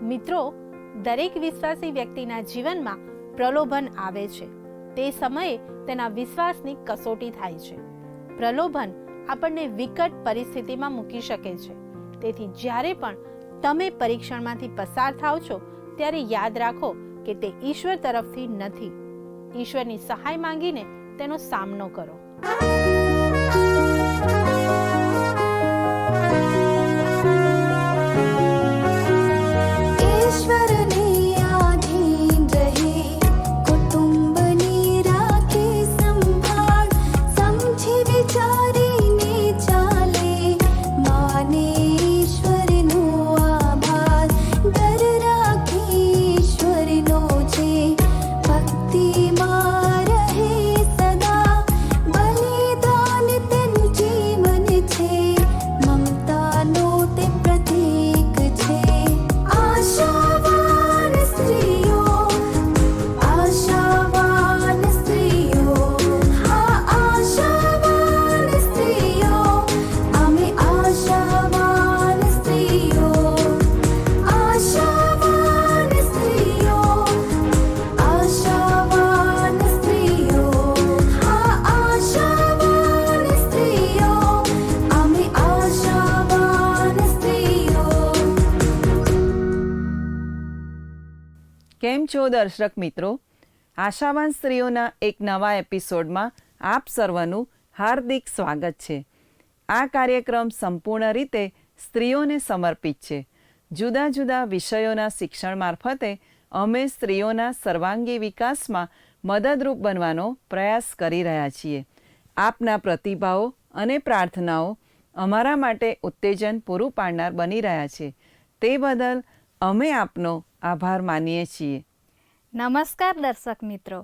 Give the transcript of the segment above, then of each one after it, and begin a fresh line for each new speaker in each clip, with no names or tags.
મિત્રો, દરેક વિશ્વાસી વ્યક્તિના જીવનમાં પ્રલોભન આવે છે. તે સમયે તેના વિશ્વાસની કસોટી થાય છે. પ્રલોભન આપણને વિકટ પરિસ્થિતિમાં મૂકી શકે છે. તેથી જ્યારે પણ તમે પરીક્ષણમાંથી પસાર થાવ છો ત્યારે યાદ રાખો કે તે ઈશ્વર તરફથી નથી. ઈશ્વરની સહાય માંગીને તેનો સામનો કરો.
કેમ છો દર્શક મિત્રો? આશાવાન સ્ત્રીઓના એક નવા એપિસોડમાં આપ સર્વનું હાર્દિક સ્વાગત છે. આ કાર્યક્રમ સંપૂર્ણ રીતે સ્ત્રીઓને સમર્પિત છે. જુદા જુદા વિષયોના શિક્ષણ મારફતે અમે સ્ત્રીઓના સર્વાંગી વિકાસમાં મદદરૂપ બનવાનો પ્રયાસ કરી રહ્યા છીએ. આપના પ્રતિભાવો અને પ્રાર્થનાઓ અમારા માટે ઉત્તેજન પૂરું પાડનાર બની રહ્યા છે. તે બદલ અમે આપનો આભાર માનીએ છીએ.
નમસ્કાર દર્શક મિત્રો,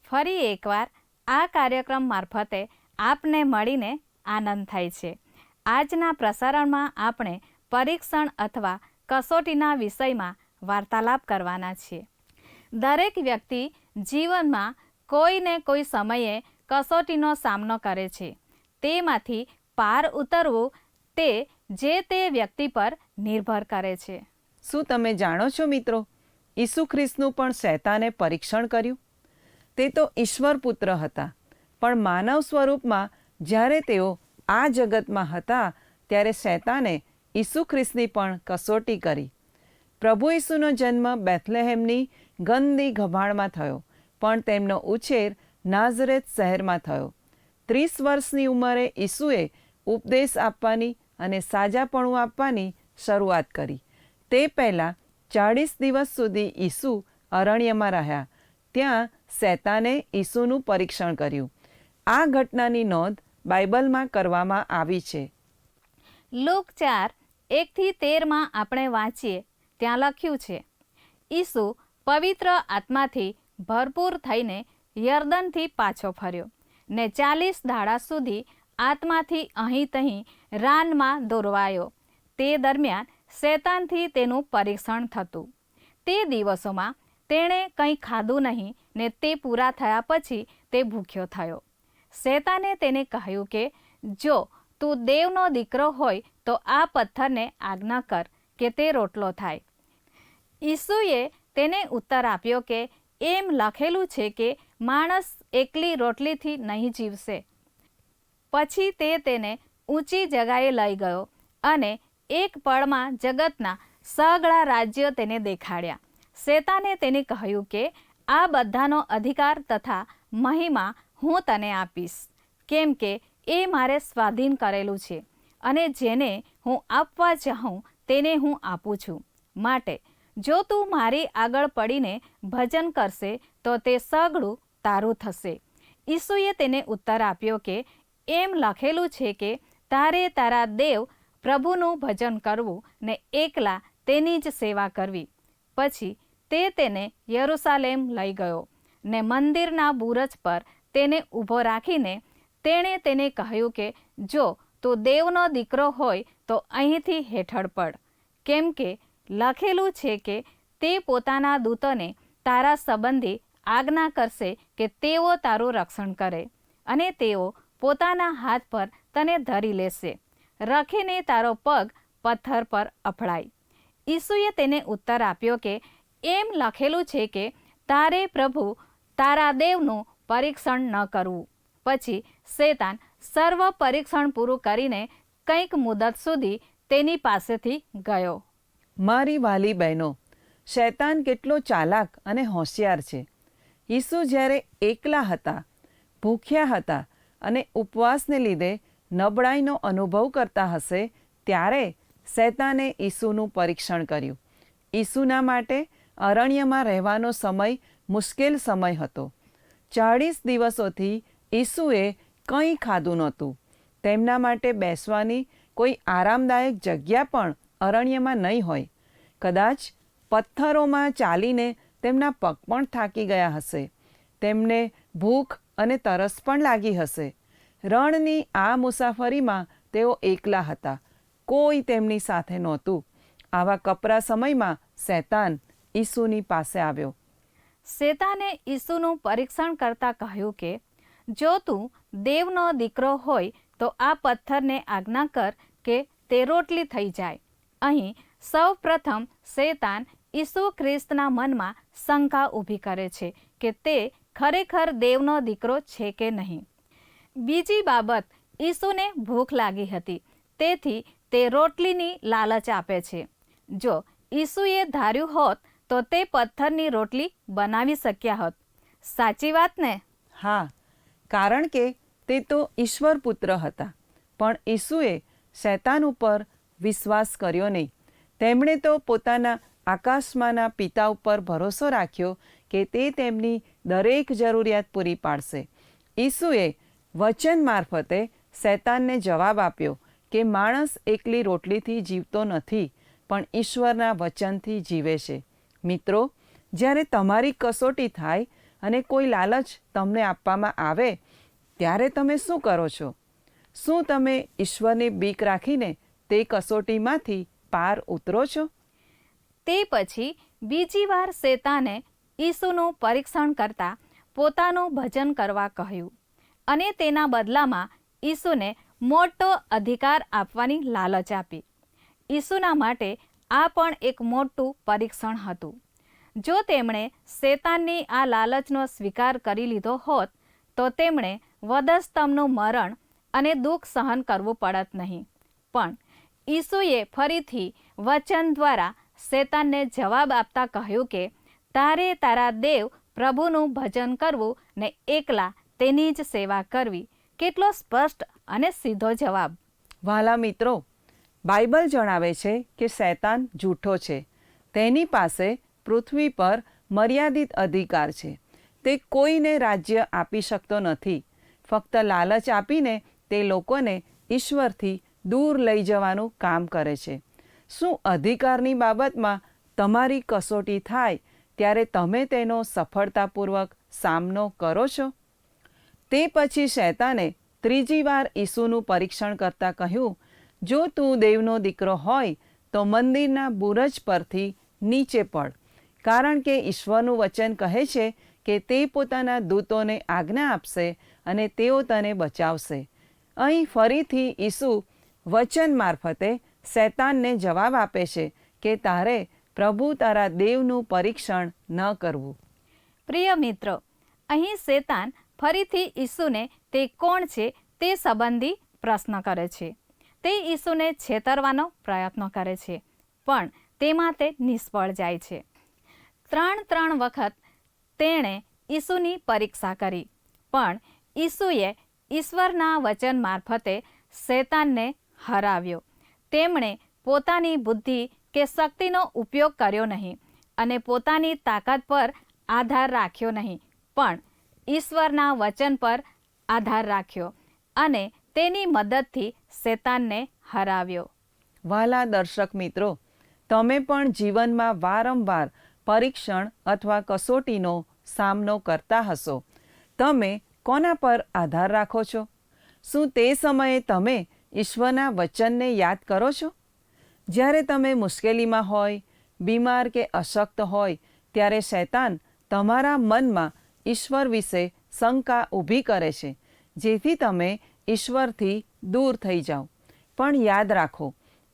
ફરી એકવાર આ કાર્યક્રમ મારફતે આપને મળીને આનંદ થાય છે. આજના પ્રસારણમાં આપણે પરીક્ષણ અથવા કસોટીના વિષયમાં વાર્તાલાપ કરવાના છીએ. દરેક વ્યક્તિ જીવનમાં કોઈને કોઈ સમયે કસોટીનો સામનો કરે છે. તેમાંથી પાર ઉતરવું તે વ્યક્તિ પર નિર્ભર કરે છે.
શું તમે જાણો છો મિત્રો, ઈસુ ખ્રિસ્તનું પણ શૈતાને પરીક્ષણ કર્યું? તે તો ઈશ્વર પુત્ર હતા, પણ માનવ સ્વરૂપમાં જ્યારે તેઓ આ જગતમાં હતા ત્યારે શૈતાને ઈસુ ખ્રિસ્તની પણ કસોટી કરી. પ્રભુ ઈસુનો જન્મ બેથલેહેમની ગંદી ગભાણમાં થયો, પણ તેમનો ઉછેર નાઝરેથ શહેરમાં થયો. 30 વર્ષની ઉંમરે ઈસુએ ઉપદેશ આપવાની અને સાજાપણું આપવાની શરૂઆત કરી. તે પહેલાં 40 દિવસ સુધી ઈસુ અરણ્યમાં રહ્યા. ત્યાં શૈતાને ઈસુનું પરીક્ષણ કર્યું. આ ઘટનાની નોંધ બાઇબલમાં કરવામાં આવી છે.
લૂક 4:1-13 આપણે વાંચીએ ત્યાં લખ્યું છે, ઈસુ પવિત્ર આત્માથી ભરપૂર થઈને યર્દનથી પાછો ફર્યો ને 40 દાડા સુધી આત્માથી અહીં તહીં રાનમાં દોરવાયો. તે દરમિયાન શૈતાનથી તેનું પરીક્ષણ થતું. તે દિવસોમાં તેણે કંઈ ખાધું નહીં ને તે પૂરા થયા પછી તે ભૂખ્યો થયો. શૈતાને તેને કહ્યું કે જો તું દેવનો દીકરો હોય તો આ પથ્થરને આજ્ઞા કર કે તે રોટલો થાય. ઈસુએ તેને ઉત્તર આપ્યો કે એમ લખેલું છે કે માણસ એકલી રોટલીથી નહીં જીવશે. પછી તે તેને ઊંચી જગાએ લઈ ગયો અને એક પળમાં જગતના સગળા રાજ્ય તેને દેખાડ્યા. શૈતાને તેને કહ્યું કે આ બધાનો અધિકાર તથા મહિમા હું તને આપીશ, કેમ કે એ મારે સ્વાધીન કરેલું છે અને જેને હું આપવા ચાહું તેને હું આપું છું. માટે જો તું મારી આગળ પડીને ભજન કરશે તો તે સગળું તારું થશે. ઈસુએ તેને ઉત્તર આપ્યો કે એમ લખેલું છે કે તારે તારા દેવ પ્રભુનું ભજન કરવું ને એકલા તેની જ સેવા કરવી. પછી તે તેને યરુશાલેમ લઈ ગયો ને મંદિરના બુરજ પર તેને ઊભો રાખીને તેણે તેને કહ્યું કે જો તું દેવનો દીકરો હોય તો અહીંથી હેઠળ પડ, કેમ કે લખેલું છે કે તે પોતાના દૂતોને તારા સંબંધી આજ્ઞા કરશે કે તેઓ તારું રક્ષણ કરે અને તેઓ પોતાના હાથ પર તને ધરી લેશે, રખીને તારો પગ પથ્થર પર અફડાય. ઈસુએ તેને ઉત્તર આપ્યો કે એમ લખેલું છે કે તારે પ્રભુ તારા દેવનું પરીક્ષણ ન કરવું. પછી શેતાન સર્વ પરીક્ષણ પૂરું કરીને કંઈક મુદત સુધી તેની પાસેથી ગયો.
મારી વાલી બહેનો, શૈતાન કેટલો ચાલાક અને હોશિયાર છે. ઈસુ જ્યારે એકલા હતા, ભૂખ્યા હતા અને ઉપવાસને લીધે નબળાઈનો અનુભવ કરતા હશે, ત્યારે શૈતાને ઈસુનું પરીક્ષણ કર્યું. ઈસુના માટે અરણ્યમાં રહેવાનો સમય મુશ્કેલ સમય હતો. 40 દિવસોથી ઈસુએ કંઈ ખાધું નહોતું. તેમના માટે બેસવાની કોઈ આરામદાયક જગ્યા પણ અરણ્યમાં નહીં હોય. કદાચ પથ્થરોમાં ચાલીને તેમના પગ પણ થાકી ગયા હશે. તેમને ભૂખ અને તરસ પણ લાગી હશે. રણની આ મુસાફરીમાં તેઓ એકલા હતા. કોઈ તેમની સાથે નહોતું. આવા કપરા સમયમાં શૈતાન ઈસુની પાસે આવ્યો.
શેતાને ઈસુનું પરીક્ષણ કરતા કહ્યું કે જો તું દેવનો દીકરો હોય તો આ પથ્થરને આજ્ઞા કર કે તે રોટલી થઈ જાય. અહીં સૌ પ્રથમ શેતાન ઈસુ ખ્રિસ્તના મનમાં શંકા ઊભી કરે છે કે તે ખરેખર દેવનો દીકરો છે કે નહીં. બીજી બાબત, ઈસુને ભૂખ લાગી હતી, તેથી તે રોટલીની લાલચ આપે છે. જો ઈસુએ ધાર્યું હોત તો તે પથ્થરની રોટલી બનાવી શક્યા હોત. સાચી વાત ને?
હા, કારણ કે તે તો ઈશ્વર પુત્ર હતા. પણ ઈસુએ શૈતાન ઉપર વિશ્વાસ કર્યો નહીં. તેમણે તો પોતાના આકાશમાંના પિતા ઉપર ભરોસો રાખ્યો કે તે તેમની દરેક જરૂરિયાત પૂરી પાડશે. ઈસુએ વચન મારફતે શૈતાનને જવાબ આપ્યો કે માણસ એકલી રોટલીથી જીવતો નથી, પણ ઈશ્વરના વચનથી જીવે છે. મિત્રો, જ્યારે તમારી કસોટી થાય અને કોઈ લાલચ તમને આપવામાં આવે, ત્યારે તમે શું કરો છો? શું તમે ઈશ્વરની બીક રાખીને તે કસોટીમાંથી પાર ઉતરો છો?
તે પછી બીજી વાર શેતાને ઈસુનું પરીક્ષણ કરતા પોતાનું ભજન કરવા કહ્યું અને તેના બદલામાં ઈસુને મોટો અધિકાર આપવાની લાલચ આપી. ઈસુના માટે આ પણ એક મોટું પરીક્ષણ હતું. જો તેમણે શેતાનની આ લાલચનો સ્વીકાર કરી લીધો હોત તો તેમણે વધસ્તંભનું મરણ અને દુઃખ સહન કરવું પડત નહીં. પણ ઈસુએ ફરીથી વચન દ્વારા શેતાનને જવાબ આપતા કહ્યું કે તારે તારા દેવ પ્રભુનું ભજન કરવું ને એકલા તેની જ સેવા કરવી. કેટલો સ્પષ્ટ અને સીધો જવાબ!
વહાલા મિત્રો, બાઇબલ જણાવે છે કે શૈતાન જૂઠો છે. તેની પાસે પૃથ્વી પર મર્યાદિત અધિકાર છે. તે કોઈને રાજ્ય આપી શકતો નથી. ફક્ત લાલચ આપીને તે લોકોને ઈશ્વરથી દૂર લઈ જવાનું કામ કરે છે. શું અધિકારની બાબતમાં તમારી કસોટી થાય ત્યારે તમે તેનો સફળતાપૂર્વક સામનો કરો છો? તે પછી શૈતાને ત્રીજી વાર ઈસુનું પરીક્ષણ કરતા કહ્યું, જો તું દેવનો દીકરો હોય તો મંદિરના બુરજ પરથી નીચે પડ, કારણ કે ઈશ્વરનું વચન કહે છે કે તે પોતાના દૂતોને આજ્ઞા આપશે અને તેઓ તને બચાવશે. અહીં ફરીથી ઈસુ વચન મારફતે શૈતાનને જવાબ આપે છે કે તારે પ્રભુ તારા દેવનું પરીક્ષણ ન કરવું.
પ્રિય મિત્રો, અહીં શેતાન ફરીથી ઈસુને તે કોણ છે તે સંબંધી પ્રશ્ન કરે છે. તે ઈસુને છેતરવાનો પ્રયત્ન કરે છે, પણ તેમાં તે નિષ્ફળ જાય છે. 3 વખત તેણે ઈસુની પરીક્ષા કરી, પણ ઈસુએ ઈશ્વરના વચન મારફતે શૈતાનને હરાવ્યો. તેમણે પોતાની બુદ્ધિ કે શક્તિનો ઉપયોગ કર્યો નહીં અને પોતાની તાકાત પર આધાર રાખ્યો નહીં, પણ ઈશ્વરના વચન પર આધાર રાખ્યો અને તેની મદદથી શૈતાનને હરાવ્યો.
વહાલા દર્શક મિત્રો, તમે પણ જીવનમાં વારંવાર પરીક્ષણ અથવા કસોટીનો સામનો કરતા હશો. તમે કોના પર આધાર રાખો છો? શું તે સમયે તમે ઈશ્વરના વચનને યાદ કરો છો? જ્યારે તમે મુશ્કેલીમાં હોય, બીમાર કે અશક્ત હોય, ત્યારે શૈતાન તમારા મનમાં ઈશ્વર વિશે શંકા ઊભી કરે છે, જેથી તમે ઈશ્વરથી દૂર થઈ જાઓ. પણ યાદ રાખો,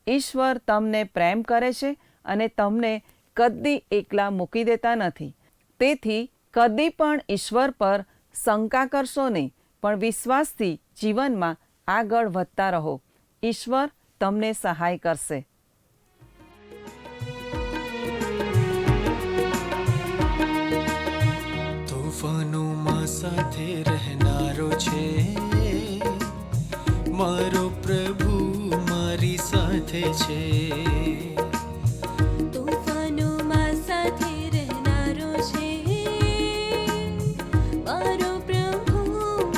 ઈશ્વર તમને પ્રેમ કરે છે અને તમને કદી એકલા મૂકી દેતા નથી. તેથી કદી પણ ઈશ્વર પર શંકા કરશો નહીં, પણ વિશ્વાસથી જીવનમાં આગળ વધતા રહો. ઈશ્વર તમને સહાય કરશે.
તોફાનોમાં સાથે રહેનારો છે મારો પ્રભુ, મારી સાથે છે.
તોફાનોમાં સાથે રહેનારો છે મારો પ્રભુ,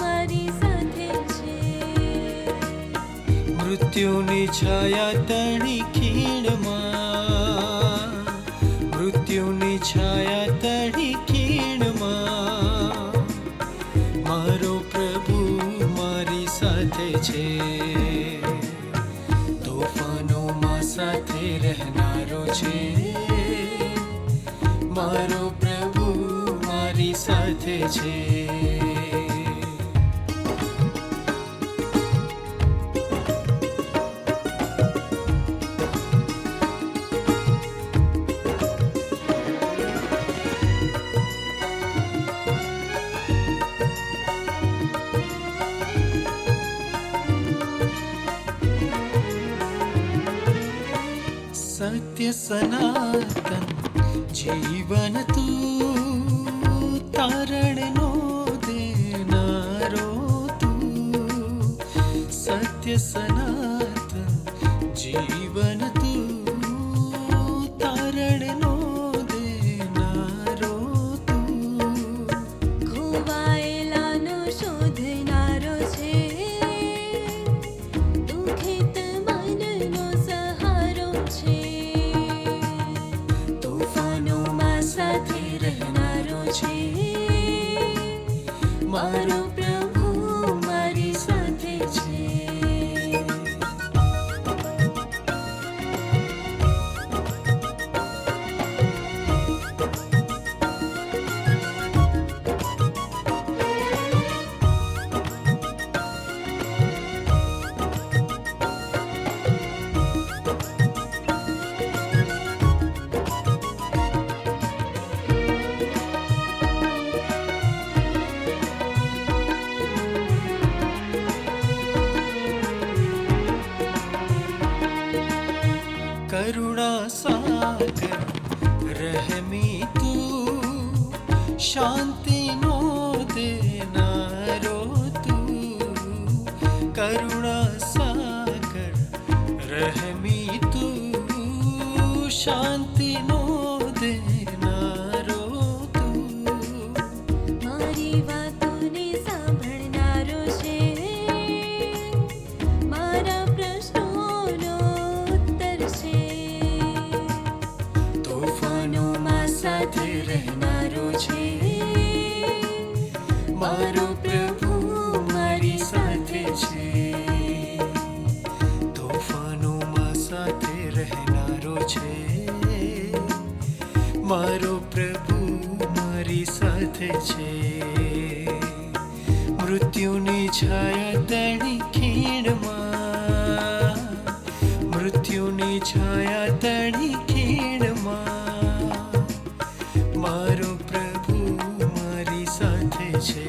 મારી સાથે છે.
મૃત્યુની છાયા તણી ખીણમાં, મૃત્યુની છાયા તણી ખીણમાં મારો પ્રભુ મારી સાથે છે. તોફાનોમાં સાથે રહેનારો છે મારો પ્રભુ, મારી સાથે છે. સત્ય સનાતન જીવન તું, તારણનો દેનારો તું. સત્ય સનાતન જીવન તું, તારણનો દેનારો તું.
ખોવાયેલાનો શોધનારો છે, દુઃખિત મનનો સહારો છે. તોફાનોમાં સાથે રહેનારો છે મારો પ્રભુ, મારી સાથે છે.
કરુણા સાગર રહેમી તું, શાંતિનો દેનારો તું. કરુણા સાગર રહેમી તું, શાંતિનો દેનારો તું.
મારી વાતોને સાંભળનારો છે, મારા પ્રશ્નોનો ઉત્તર છે. તોફાનોમાં સાથે રહેનારો છે મારો પ્રભુ, મારી સાથે છે.
તોફાનોમાં સાથે રહેનારો છે મારો પ્રભુ, મારી સાથે છે. મૃત્યુની છાયા તણી ખીણમાં, મૃત્યુની છાયા તણી ખીણમાં મારો પ્રભુ મારી સાથે છે.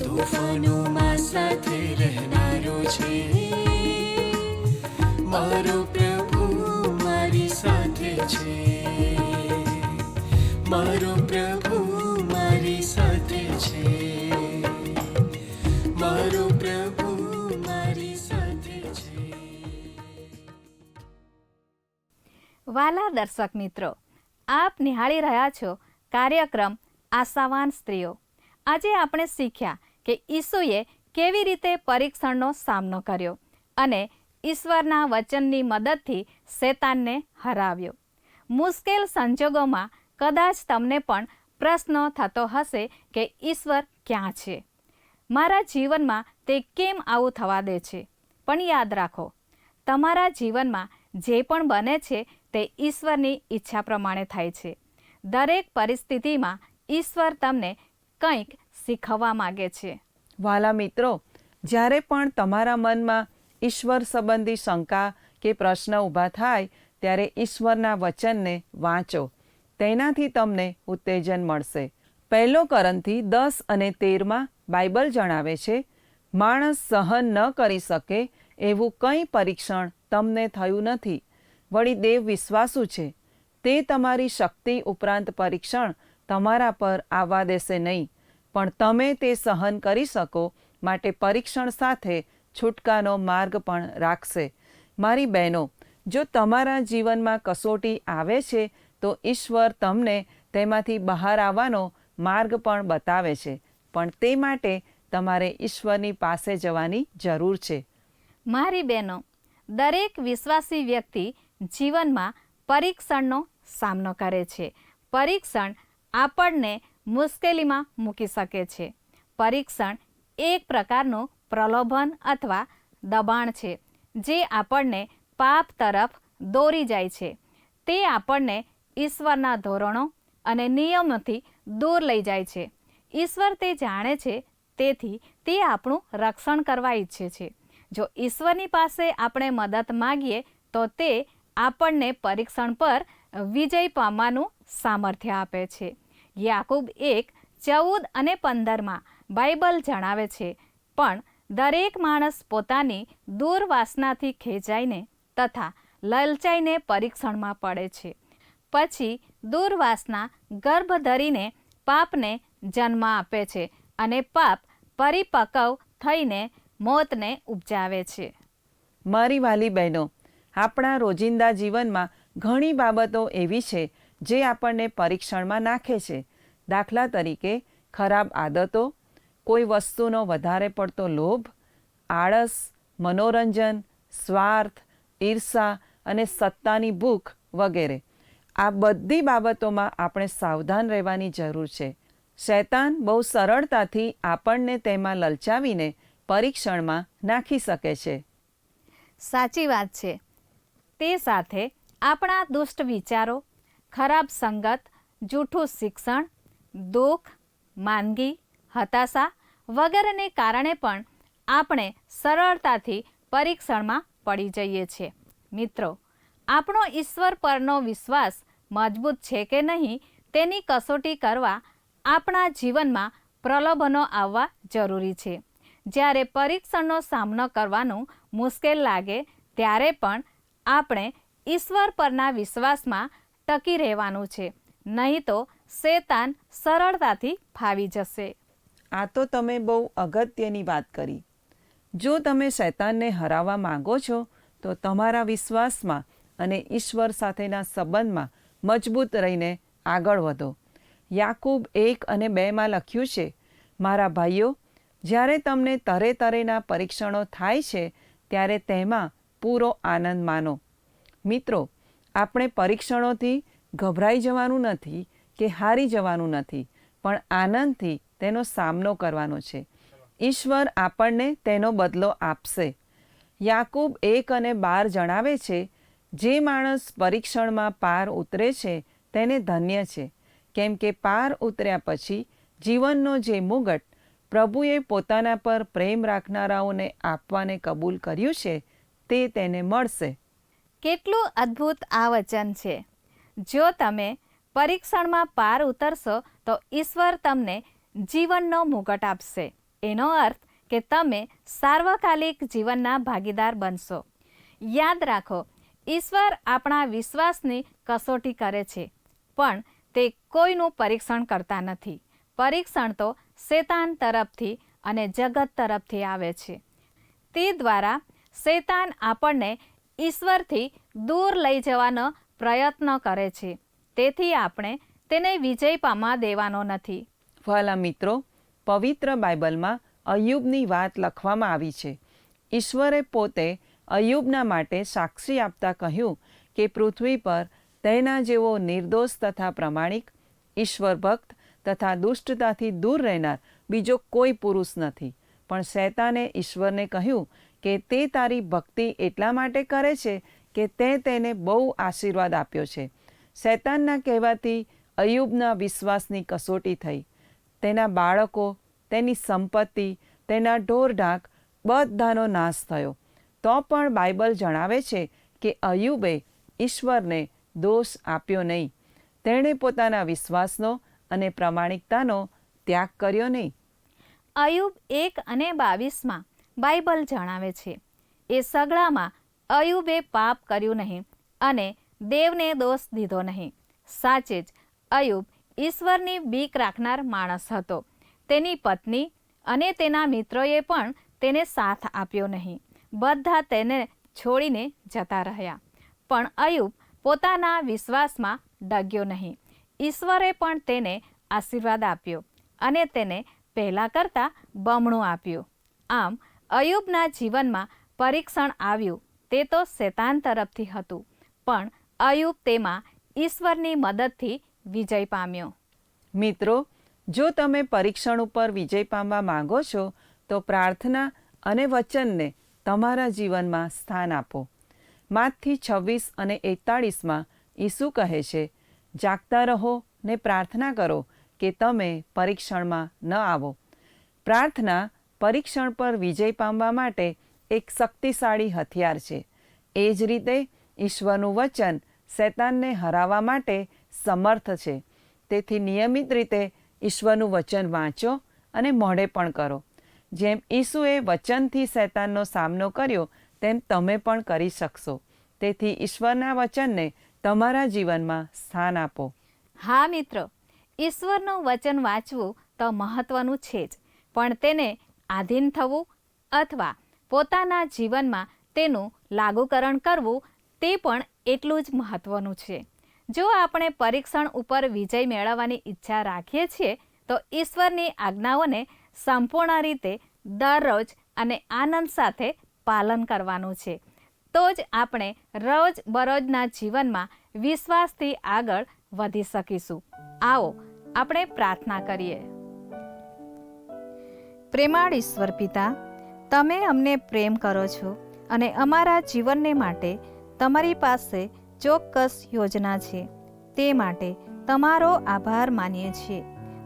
તોફાનોમાં સાથે રહેનારો છે મારો પ્રભુ, મારી સાથે છે. મારો પ્રભુ મારી સાથે છે. મારો પ્રભુ મારી સાથે છે.
વાલા દર્શક મિત્રો, આપ નિહાળી રહ્યા છો કાર્યક્રમ આશાવાન સ્ત્રીઓ. આજે આપણે શીખ્યા કે ઈસુએ કેવી રીતે પરીક્ષણનો સામનો કર્યો અને ઈશ્વરના વચનની મદદથી શેતાનને હરાવ્યો. મુશ્કેલ સંજોગોમાં કદાચ તમને પણ પ્રશ્ન થતો હશે કે ઈશ્વર ક્યાં છે? મારા જીવનમાં તે કેમ આવું થવા દે છે? પણ યાદ રાખો, તમારા જીવનમાં જે પણ બને છે તે ઈશ્વરની ઈચ્છા પ્રમાણે થાય છે. દરેક પરિસ્થિતિમાં ઈશ્વર તમને કંઈક શીખવવા માગે છે.
વાલા મિત્રો, જ્યારે પણ તમારા મનમાં ઈશ્વર સંબંધી શંકા કે પ્રશ્ન ઊભા થાય ત્યારે ઈશ્વરના વચનને વાંચો. તેનાથી તમને ઉત્તેજન મળશે. 1 કોરિન્થી 10 અને 13માં બાઇબલ જણાવે છે, માણસ સહન ન કરી શકે એવું કંઈ પરીક્ષણ તમને થયું નથી. વળી દેવ વિશ્વાસુ છે, તે તમારી શક્તિ ઉપરાંત પરીક્ષણ તમારા પર આવવા દેશે નહીં, પણ તમે તે સહન કરી શકો માટે પરીક્ષણ સાથે છૂટકાનો માર્ગ પણ રાખશે. મારી બહેનો, જો તમારા જીવનમાં કસોટી આવે છે તો ઈશ્વર તમને તેમાંથી બહાર આવવાનો માર્ગ પણ બતાવે છે, પણ તે માટે તમારે ઈશ્વરની પાસે જવાની જરૂર છે.
મારી બહેનો, દરેક વિશ્વાસી વ્યક્તિ જીવનમાં પરીક્ષણનો સામનો કરે છે. પરીક્ષણ આપણને મુશ્કેલીમાં મૂકી શકે છે. પરીક્ષણ એક પ્રકારનું પ્રલોભન અથવા દબાણ છે જે આપણને પાપ તરફ દોરી જાય છે. તે આપણને ઈશ્વરના ધોરણો અને નિયમોથી દૂર લઈ જાય છે. ઈશ્વર તે જાણે છે, તેથી તે આપણું રક્ષણ કરવા ઈચ્છે છે. જો ઈશ્વરની પાસે આપણે મદદ માગીએ તો તે આપણને પરીક્ષણ પર વિજય પામવાનું સામર્થ્ય આપે છે. યાકૂબ 1:14 અને 15માં બાઇબલ જણાવે છે, પણ દરેક માણસ પોતાની દુર્વાસનાથી ખેંચાઈને તથા લલચાઈને પરીક્ષણમાં પડે છે. પછી દુર્વાસના ગર્ભ ધરીને પાપને જન્મ આપે છે અને પાપ પરિપક્વ થઈને મોતને ઉપજાવે છે.
મારી વાલી બહેનો, આપણા રોજિંદા જીવનમાં ઘણી બાબતો એવી છે જે આપણને પરીક્ષણમાં નાખે છે. દાખલા તરીકે ખરાબ આદતો, કોઈ વસ્તુનો વધારે પડતો લોભ, આળસ, મનોરંજન, સ્વાર્થ, ઈર્ષા અને સત્તાની ભૂખ વગેરે. આ બધી બાબતોમાં આપણે સાવધાન રહેવાની જરૂર છે. શૈતાન બહુ સરળતાથી આપણને તેમાં લલચાવીને પરીક્ષણમાં નાખી શકે છે.
સાચી વાત છે. તે સાથે આપણા દુષ્ટ વિચારો, ખરાબ સંગત, જૂઠું શિક્ષણ, દુઃખ, માંદગી, હતાશા વગેરેને કારણે પણ આપણે સરળતાથી પરીક્ષણમાં પડી જઈએ છીએ. મિત્રો, આપણો ઈશ્વર પરનો વિશ્વાસ મજબૂત છે કે નહીં તેની કસોટી કરવા આપણા જીવનમાં પ્રલોભનો આવવા જરૂરી છે. જ્યારે પરીક્ષણનો સામનો કરવાનું મુશ્કેલ લાગે ત્યારે પણ આપણે ઈશ્વર પરના વિશ્વાસમાં ટકી રહેવાનું છે, નહીં તો શેતાન સરળતાથી ફાવી જશે.
આ તો તમે બહુ અગત્યની વાત કરી. જો તમે શૈતાનને હરાવવા માંગો છો તો તમારા વિશ્વાસમાં અને ઈશ્વર સાથેના સંબંધમાં મજબૂત રહીને આગળ વધો. યાકૂબ 1 અને 2માં લખ્યું છે, મારા ભાઈઓ, જ્યારે તમને તરે તરેના પરીક્ષણો થાય છે ત્યારે તેમાં પૂરો આનંદ માનો. મિત્રો, આપણે પરીક્ષણોથી ગભરાઈ જવાનું નથી કે હારી જવાનું નથી, પણ આનંદથી તેનો સામનો કરવાનો છે. ઈશ્વર આપણને તેનો બદલો આપશે. યાકૂબ 1 અને 12 જણાવે છે, જે માણસ પરીક્ષણમાં પાર ઉતરે છે તેને ધન્ય છે, કેમ કે પાર ઉતર્યા પછી જીવનનો જે મુગટ પ્રભુએ પોતાના પર પ્રેમ રાખનારાઓને આપવાને કબૂલ કર્યું છે તે તેને મળશે.
કેટલું અદ્ભુત આ વચન છે. જો તમે પરીક્ષણમાં પાર ઉતરશો તો ઈશ્વર તમને જીવનનો મુગટ આપશે. એનો અર્થ કે તમે સાર્વકાલિક જીવનના ભાગીદાર બનશો. યાદ રાખો, ઈશ્વર આપણા વિશ્વાસની કસોટી કરે છે, પણ તે કોઈનું પરીક્ષણ કરતા નથી. પરીક્ષણ તો શેતાન તરફથી અને જગત તરફથી આવે છે. તે દ્વારા શેતાન આપણને ઈશ્વરથી દૂર લઈ જવાનો પ્રયત્ન કરે છે. તેથી આપણે તેને વિજય પામવા દેવાનો નથી.
વહાલા મિત્રો, પવિત્ર બાઇબલમાં અય્યુબની વાત લખવામાં આવી છે. ઈશ્વરે પોતે અય્યુબના માટે સાક્ષી આપતા કહ્યું કે પૃથ્વી પર તેના જેવો નિર્દોષ તથા પ્રમાણિક, ઈશ્વર ભક્ત તથા દુષ્ટતાથી દૂર રહેનાર બીજો કોઈ પુરુષ નથી. પણ શૈતાને ઈશ્વરને કહ્યું કે તે તારી ભક્તિ એટલા માટે કરે છે કે તે તેને બહુ આશીર્વાદ આપ્યો છે. શૈતાનના કહેવાથી અય્યુબના વિશ્વાસની કસોટી થઈ. તેના બાળકો, તેની સંપત્તિ, તેના ઢોરઢાંક બધાનો નાશ થયો. તો પણ બાઇબલ જણાવે છે કે અય્યુબે ઈશ્વરને દોષ આપ્યો નહીં. તેણે પોતાના વિશ્વાસનો અને પ્રામાણિકતાનો ત્યાગ કર્યો નહીં.
અયુબ 1:22 બાઇબલ જણાવે છે, એ સગડામાં અયુબે પાપ કર્યું નહીં અને દેવને દોષ દીધો નહીં. સાચે જ અયુબ ઈશ્વરની બીક રાખનાર માણસ હતો. તેની પત્ની અને તેના મિત્રોએ પણ તેને સાથ આપ્યો નહીં. બધા તેને છોડીને જતા રહ્યા. પણ અયુબ પોતાના વિશ્વાસમાં ડગ્યો નહીં. ઈશ્વરે પણ તેને આશીર્વાદ આપ્યો અને તેને પહેલાં કરતાં બમણું આપ્યું. આમ અયુબના જીવનમાં પરીક્ષણ આવ્યું તે તો શેતાન તરફથી હતું, પણ અયુબ તેમાં ઈશ્વરની મદદથી વિજય પામ્યો.
મિત્રો, જો તમે પરીક્ષણ ઉપર વિજય પામવા માંગો છો તો પ્રાર્થના અને વચનને તમારા જીવનમાં સ્થાન આપો. માથી 26 અને 41 ઈસુ કહે છે, જાગતા રહો ને પ્રાર્થના કરો કે તમે પરીક્ષણમાં ન આવો. પ્રાર્થના પરીક્ષણ પર વિજય પામવા માટે એક શક્તિશાળી હથિયાર છે. એ જ રીતે ઈશ્વરનું વચન શૈતાનને હરાવવા માટે સમર્થ છે. તેથી નિયમિત રીતે ઈશ્વરનું વચન વાંચો અને મોઢે પણ કરો. જેમ ઈસુએ વચનથી શૈતાનનો સામનો કર્યો તેમ તમે પણ કરી શકશો. તેથી ઈશ્વરના વચનને તમારા જીવનમાં સ્થાન આપો.
હા મિત્રો, ઈશ્વરનું વચન વાંચવું તો મહત્વનું છે જ, પણ તેને આધીન થવું અથવા પોતાના જીવનમાં તેનું લાગુકરણ કરવું તે પણ એટલું જ મહત્વનું છે. જો આપણે પરીક્ષણ ઉપર વિજય મેળવવાની ઈચ્છા રાખીએ છીએ તો ઈશ્વરની આજ્ઞાઓને સંપૂર્ણ રીતે દરરોજ અને આનંદ સાથે પાલન કરવાનું છે. તો જ આપણે રોજબરોજના જીવનમાં વિશ્વાસથી આગળ વધી શકીશું. આવો આપણે પ્રાર્થના કરીએ. પ્રેમાળ ઈશ્વર પિતા, તમે અમને પ્રેમ કરો છો અને અમારા જીવનને માટે તમારી પાસે ચોક્કસ યોજના છે. તે માટે તમારો આભાર માનીએ છીએ.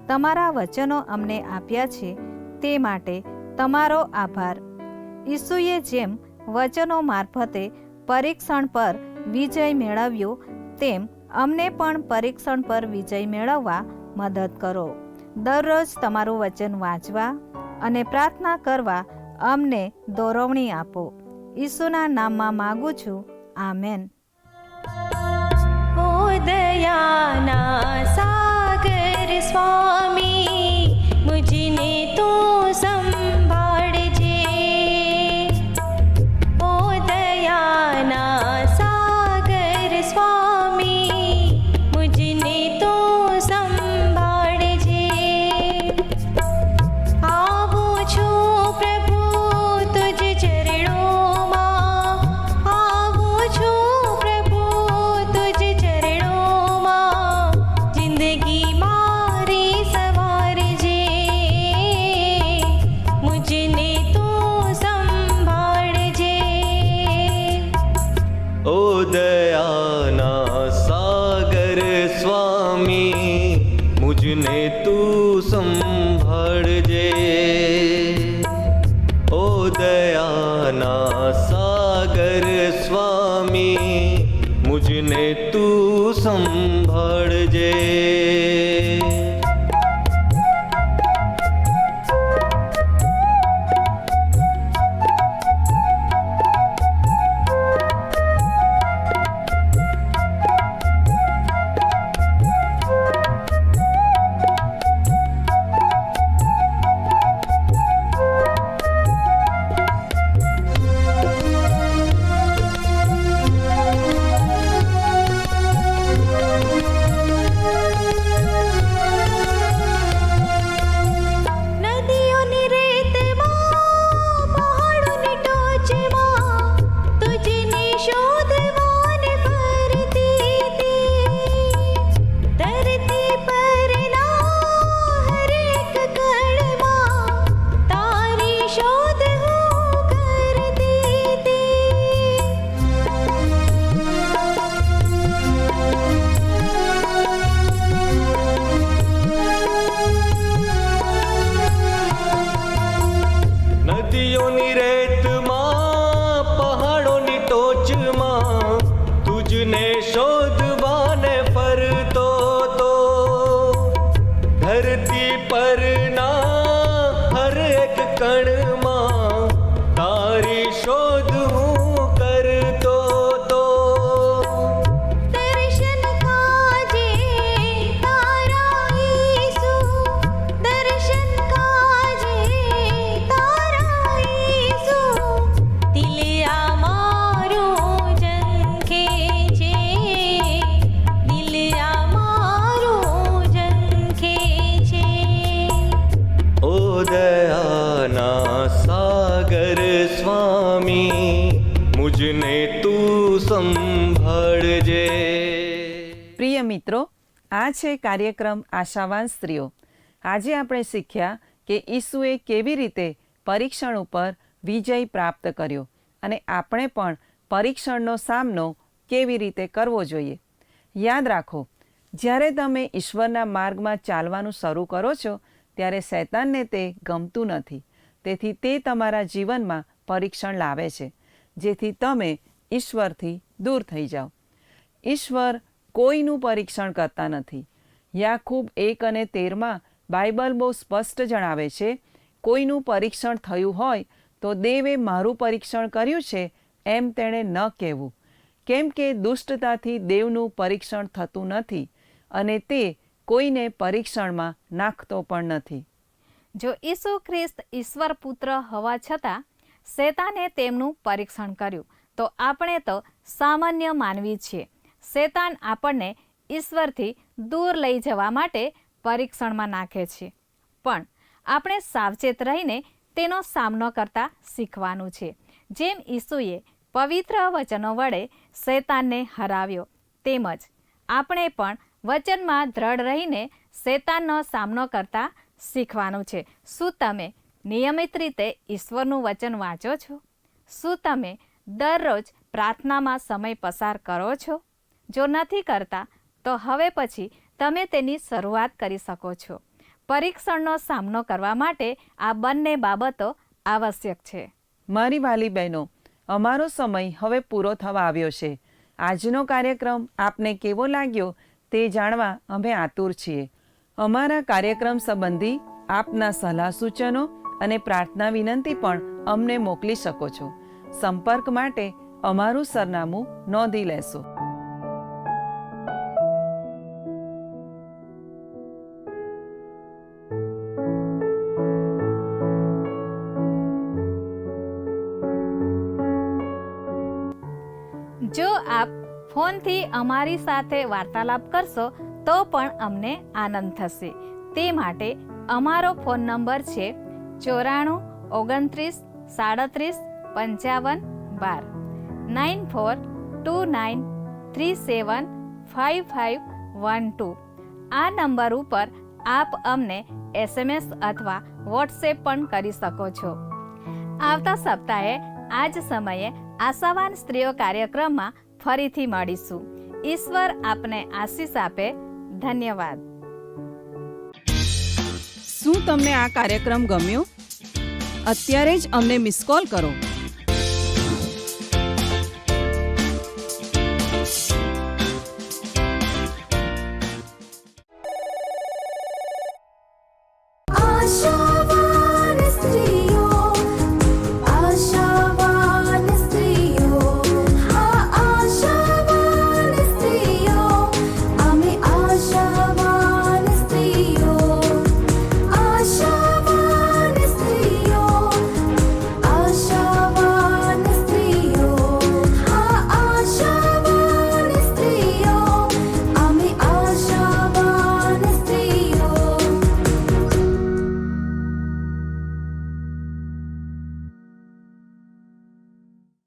તમારા વચનો અમને આપ્યા છે તે માટે તમારો આભાર. ઈસુએ જેમ વચનો મારફતે પરીક્ષણ પર વિજય મેળવ્યો તેમ અમને પણ પરીક્ષણ પર વિજય મેળવવા મદદ કરો. દરરોજ તમારું વચન વાંચવા અને પ્રાર્થના કરવા અમને દોરવણી આપો. ઈસુના નામમાં માગું છું. આમેન.
ओ दयाना सागर स्वामी मुझने तो संभाळजे. ओ दयाना सागर स्वामी मुझने तो संभाळजे. आવું છું પ્રભુ તુજ ચરણોમાં, આવું છું પ્રભુ તુજ ચરણોમાં. જિંદગી મારી સવારજે, મુજને તું સંભાળજે.
ओ दयाना सागर स्वामी मुझने तू संभाळजे. ओ दयाना सागर स्वामी मुझने तू संभाळजे.
પ્રિય મિત્રો, આ છે કાર્યક્રમ આશાવાન સ્ત્રીઓ. આજે આપણે શીખ્યા કે ઈસુએ કેવી રીતે પરીક્ષણ ઉપર વિજય પ્રાપ્ત કર્યો અને આપણે પણ પરીક્ષણનો સામનો કેવી રીતે કરવો જોઈએ. યાદ રાખો, જ્યારે તમે ઈશ્વરના માર્ગમાં ચાલવાનું શરૂ કરો છો ત્યારે શૈતાનને તે ગમતું નથી. તેથી તે તમારા જીવનમાં પરીક્ષણ લાવે છે જેથી તમે ઈશ્વરથી દૂર થઈ જાઓ. ઈશ્વર કોઈનું પરીક્ષણ કરતા નથી. યાકૂબ 1:13 બાઇબલ બહુ સ્પષ્ટ જણાવે છે, કોઈનું પરીક્ષણ થયું હોય તો દેવે મારું પરીક્ષણ કર્યું છે એમ તેણે ન કહેવું, કેમ કે દુષ્ટતાથી દેવનું પરીક્ષણ થતું નથી અને તે કોઈને પરીક્ષણમાં નાખતો પણ નથી.
જો ઈસુ ખ્રિસ્ત ઈશ્વર પુત્ર હોવા છતાં શેતાને તેમનું પરીક્ષણ કર્યું તો આપણે તો સામાન્ય માનવી છીએ. શેતાન આપણને ઈશ્વરથી દૂર લઈ જવા માટે પરીક્ષણમાં નાખે છે, પણ આપણે સાવચેત રહીને તેનો સામનો કરતા શીખવાનું છે. જેમ ઈસુએ પવિત્ર વચનો વડે શેતાનને હરાવ્યો, તેમજ આપણે પણ વચનમાં દ્રઢ રહીને શેતાનનો સામનો કરતા શીખવાનું છે. શું તમે નિયમિત રીતે ઈશ્વરનું વચન વાંચો છો? શું તમે દરરોજ પ્રાર્થનામાં સમય પસાર કરો છો? જો નથી કરતા તો હવે પછી તમે તેની શરૂઆત કરી શકો છો. પરીક્ષણનો સામનો કરવા માટે આ બંને બાબતો આવશ્યક છે.
મારી વાલી બહેનો, અમારો સમય હવે પૂરો થવા આવ્યો છે. આજનો કાર્યક્રમ આપને કેવો લાગ્યો તે જાણવા અમે આતુર છીએ. અમારા કાર્યક્રમ સંબંધી આપના સલાહ સૂચનો અને પ્રાર્થના વિનંતી પણ અમને મોકલી શકો છો. સંપર્ક માટે અમારું સરનામું નોંધી લેશો.
જો આપ ફોનથી અમારી સાથે વાર્તાલાપ કરશો તો પણ અમને આનંદ થશે. તે માટે અમારો ફોન નંબર છે 94 29 37 55 12 9429375512. આ નંબર ઉપર આપ અમને SMS અથવા વોટ્સએપ પણ કરી શકો છો. આવતા સપ્તાહે આ જ સમયે આશાવાન સ્ત્રીઓ કાર્યક્રમમાં ફરીથી મળીશું. ઈશ્વર આપને આશીષ આપે. ધન્યવાદ.
શું તમને આ કાર્યક્રમ ગમ્યો? અત્યારે જ અમને મિસ કોલ કરો.
આશા